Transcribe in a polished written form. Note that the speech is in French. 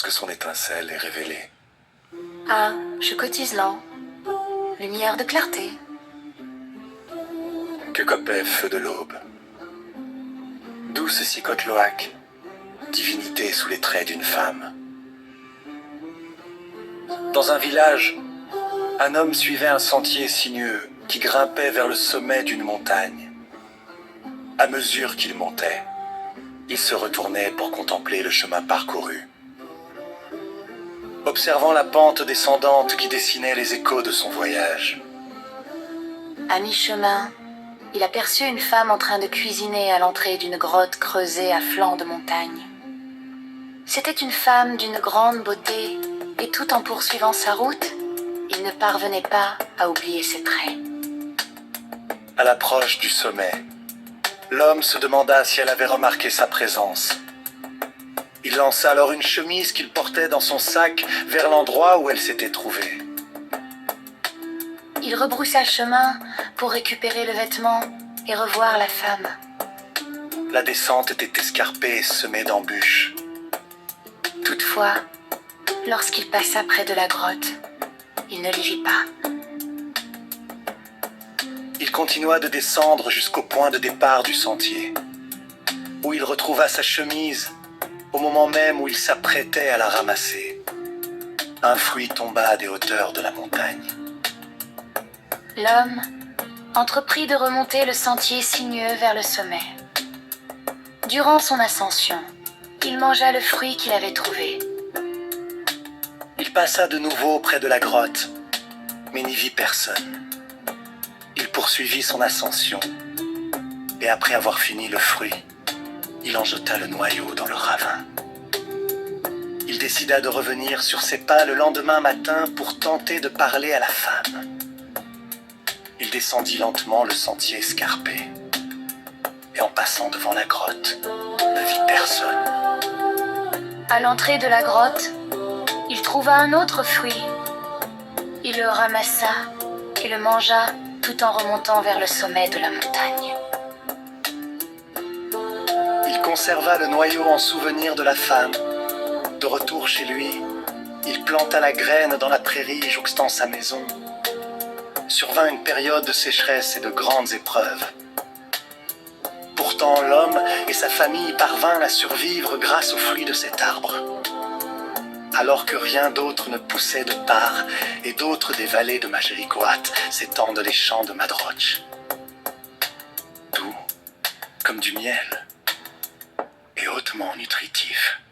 lorsque son étincelle est révélée. Ah, je cotise lent. Lumière de clarté. Que copait feu de l'aube. Douce Cicotloac, divinité sous les traits d'une femme. Dans un village, un homme suivait un sentier sinueux qui grimpait vers le sommet d'une montagne. À mesure qu'il montait, il se retournait pour contempler le chemin parcouru. Observant la pente descendante qui dessinait les échos de son voyage. À mi-chemin, il aperçut une femme en train de cuisiner à l'entrée d'une grotte creusée à flanc de montagne. C'était une femme d'une grande beauté, et tout en poursuivant sa route, il ne parvenait pas à oublier ses traits. À l'approche du sommet, l'homme se demanda si elle avait remarqué sa présence. Il lança alors une chemise qu'il portait dans son sac vers l'endroit où elle s'était trouvée. Il rebroussa chemin pour récupérer le vêtement et revoir la femme. La descente était escarpée et semée d'embûches. Toutefois, lorsqu'il passa près de la grotte, il ne l'y vit pas. Il continua de descendre jusqu'au point de départ du sentier, où il retrouva sa chemise au moment même où il s'apprêtait à la ramasser. Un fruit tomba des hauteurs de la montagne. L'homme entreprit de remonter le sentier sinueux vers le sommet. Durant son ascension, il mangea le fruit qu'il avait trouvé. Il passa de nouveau près de la grotte, mais n'y vit personne. Il poursuivit son ascension, et après avoir fini le fruit, il en jeta le noyau dans le ravin. Il décida de revenir sur ses pas le lendemain matin pour tenter de parler à la femme. Il descendit lentement le sentier escarpé, et en passant devant la grotte, ne vit personne. À l'entrée de la grotte, il trouva un autre fruit. Il le ramassa et le mangea tout en remontant vers le sommet de la montagne. Il conserva le noyau en souvenir de la femme. De retour chez lui, il planta la graine dans la prairie jouxtant sa maison. Survint une période de sécheresse et de grandes épreuves. Pourtant, l'homme et sa famille parvinrent à survivre grâce aux fruits de cet arbre. Alors que rien d'autre ne poussait de part, et d'autres des vallées de Majericoat s'étendent les champs de Madroch. Doux comme du miel, et hautement nutritif.